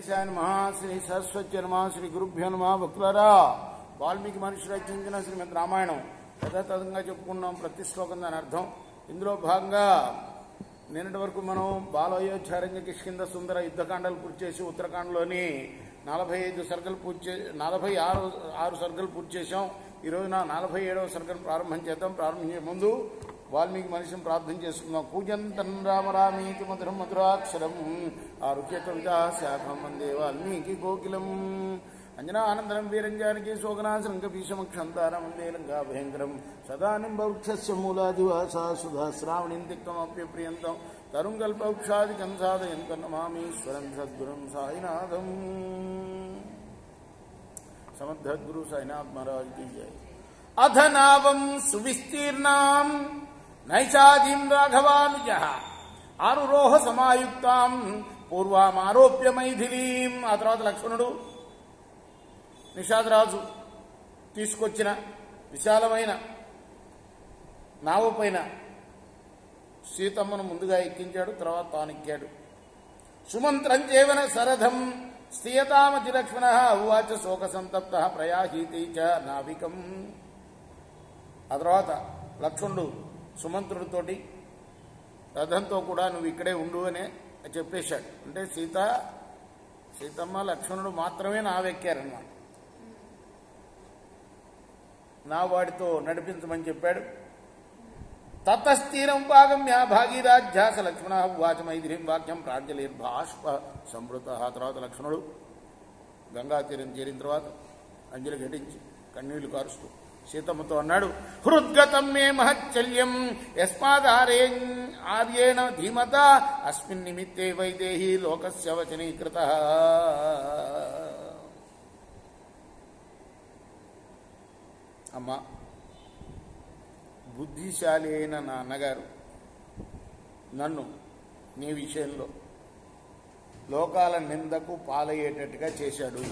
గణేశాయ నమః. శ్రీ సరస్వతి నమః. శ్రీ గురుభ్యో నమః. భక్తులారా, వాల్మీకి మహర్షి రచించిన శ్రీమద్ రామాయణం యథాతథంగా చెప్పుకున్నాం. ప్రతి శ్లోకం దాని అర్థం. ఇందులో భాగంగా నిన్నటి వరకు మనం బాలయోధ్యారంగ కిష్కింద సుందర యుద్ధకాండాలు పూర్తి చేసి ఉత్తరాఖండ్లోని 45 సర్గలు పూర్తి 46 సర్గలు పూర్తి చేశాం. ఈరోజున 47వ సర్గను ప్రారంభం చేద్దాం. ప్రారంభించే ముందు వాల్మీకి మనిషిని ప్రార్థన చేసుకుందాం. పూజంతం రామ రామీతి మధురం మధురాక్షరం ఆరుహ్య కవితా శాఖం వందే వాల్మీకి కోకిలం అంజనానందనం వీరంజానికి శోకనాశనం కపీశమక్షంతారం వందే లంకా భయంకరం సదానింబ వృక్షస్య మూలాదివాసా సుధా శ్రావణిం తిక్తమప్యప్రియంతం తరుంగల్పవృక్షాదికం సాధయంతం నమామీశ్వరం సద్గురం సాయినాథం. సమర్థద్గురు సాయినాథ్ మహారాజ్ की जय. అధనావం సువిస్తీర్ణాం నైషాదీం రాఘవానుజ ఆరురోహ సమాయుక్తాం పూర్వామారోప్య మైథిలీం. ఆ తర్వాత లక్ష్మణుడు నిషాదరాజు తీసుకొచ్చిన విశాలమైన నావ పైన సీతమ్మను ముందుగా ఎక్కించాడు. తర్వాత తాను ఎక్కాడు. సుమంత్రం చేవన సరథం స్థీయతామతి లక్ష్మణ ఉవాచ శోక సంతప్త ప్రయాహీతి చ నావికం. ఆ తర్వాత లక్ష్మణుడు సుమంత్రుడితోటి రథంతో కూడా నువ్వు ఇక్కడే ఉండు అని చెప్పేశాడు. అంటే సీతమ్మ లక్ష్మణుడు మాత్రమే నావెక్కారన్నమాట. నా వాడితో నడిపించమని చెప్పాడు. తతస్థీరం భాగమ్య భాగీరాజ్యాస లక్ష్మణ ఉవాచ మైథిలీం వాక్యం ప్రాంజలిర్భాష్ప సంవృత. ఆ తర్వాత లక్ష్మణుడు గంగా తీరం చేరిన తర్వాత అంజలి ఘటించి కన్నీళ్లు కారుస్తూ సీతమ్మతో అన్నాడు, హృద్గతం మే మహచ్చల్యం యస్మాదార్యేణ ధీమత అస్మిన్ నిమిత్తే వైదేహి లోకస్య వచనీకృత. అమ్మా, బుద్ధిశాలి అయిన నా అన్నగారు నన్ను నీ విషయంలో లోకాల నిందకు పాలయ్యేటట్టుగా చేశాడు.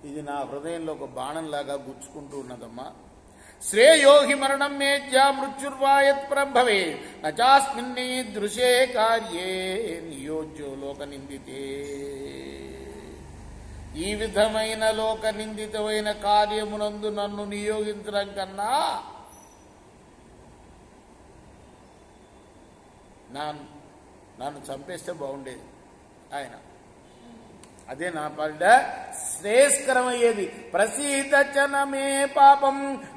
ఇది నా హృదయంలో ఒక బాణంలాగా గుచ్చుకుంటూ ఉన్నదమ్మా. శ్రేయోహి మరణం మేజ్యా మృత్యుర్వాయత్ ప్రభవే నచాస్మిన్నీ దృశే కార్యే నియోజ్యో లోక నిందితే. ఈ విధమైన లోక నిందితమైన కార్యమునందు నన్ను నియోగించడం కన్నా నన్ను చంపేస్తే బాగుండేది. ఆయన అదే నా పాలిట శ్రేయస్కరమయ్యేది. ప్రసీదచనమే పాపం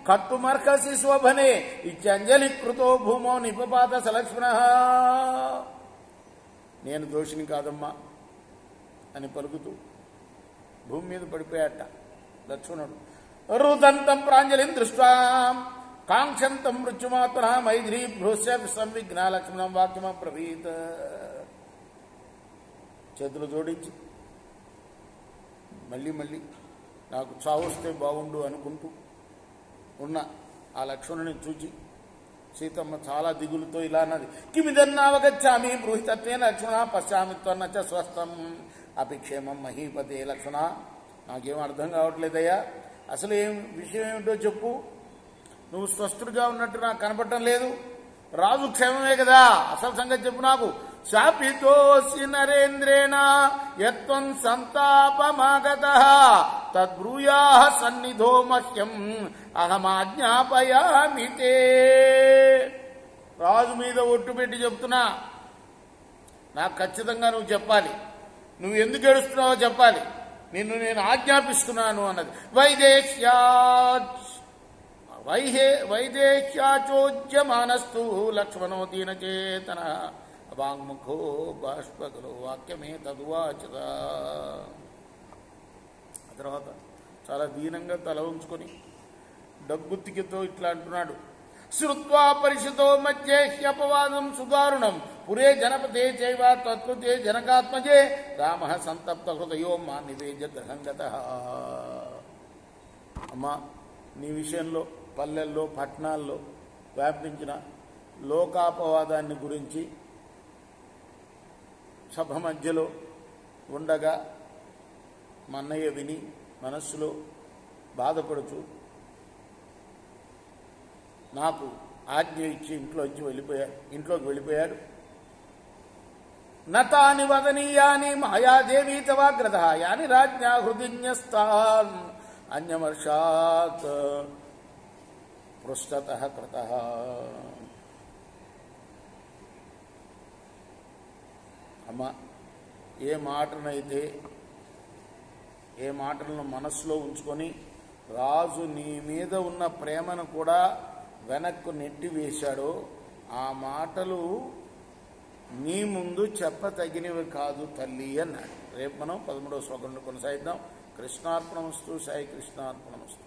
కట్టుమర్హసి శోభనే ఇత్యంజలి కృతో భూమో నిపపాత సలక్ష్మణ. నేను దోషిని కాదమ్మా అని పలుకుతూ భూమి మీద పడిపోయాట లక్ష్మణుడు. రుదంతం ప్రాంజలిం దృష్ట్వా కాంక్షంతం మృత్యుమాత్మన మైథిలీ భృశ్య సంవిఘ్న లక్ష్మణం వాక్యమ ప్రవీత. చేతులు జోడించి మళ్ళీ నాకు చావొస్తే బాగుండు అనుకుంటూ ఉన్న ఆ లక్ష్మణుని చూచి సీతమ్మ చాలా దిగులుతో ఇలా అన్నది, కిమిదన్నావగచ్చామి బ్రూహితత్వేన లక్ష్మణ పశ్చామి త్వన్నచ స్వస్థం అపిక్షేమం మహీపతే. లక్ష్మణ, నాకేం అర్థం కావట్లేదయ్యా, అసలు విషయం ఏమిటో చెప్పు. నువ్వు స్వస్థుడిగా ఉన్నట్టు నాకు కనపడటం లేదు. రాజు క్షేమమే కదా, అసలు సంగతి చెప్పు నాకు. శాపితోసి నరేంద్రేణ యత్వం సంతాపమాగతః తద్బ్రూయాః సన్నిధో మహ్యం అహమాజ్ఞాపయామి తే. రాజు మీద ఒట్టు పెట్టి చెప్తున్నా, నాకు ఖచ్చితంగా నువ్వు చెప్పాలి. నువ్వు ఎందుకు ఏడుస్తున్నావో చెప్పాలి. నిన్ను నేను ఆజ్ఞాపిస్తున్నాను అన్నది. వైదేహ్యాచోజ్యమానస్తు లక్ష్మణో దీనచేతన వాంగ్ముఖో బాష్పగలో వాక్యమే తదువాచత. ఆ తర్వాత చాలా దీనంగా తల ఉంచుకొని డగ్గుత్తికితో ఇట్లా అంటున్నాడు, శ్రుత్వా పరిషతో మధ్యే హ్యపవాదం సుదారుణం పురే జనపదే చైవ తత్కృతే జనకాత్మజే రామః సంతప్త హృదయో మా నివేద్య గ్రహంగతః. అమ్మా, నీ విషయంలో పల్లెల్లో పట్టణాల్లో వ్యాపించిన లోకాపవాదాన్ని గురించి సభ మధ్యలో ఉండగా మా అన్నయ్య విని మనస్సులో బాధపడుతూ నాకు ఆజ్ఞ ఇచ్చి ఇంట్లోకి వెళ్ళిపోయాడు. నతాని వదనీయాని మాయాదేవీ తవాగ్రత యాని రాజ్ఞా హృదిన్యస్తాన్ అన్యమర్షాత్ పృష్ఠతః కృతః. అమ్మా, ఏ మాటలను మనస్సులో ఉంచుకొని రాజు నీ మీద ఉన్న ప్రేమను కూడా వెనక్కు నెట్టివేశాడో ఆ మాటలు నీ ముందు చెప్పతగినవి కాదు తల్లి అన్నాడు. రేపు మనం 13వ శ్లోకంలో కొనసాగిద్దాం. కృష్ణార్పణమస్తు. సాయి కృష్ణార్పణమస్తు.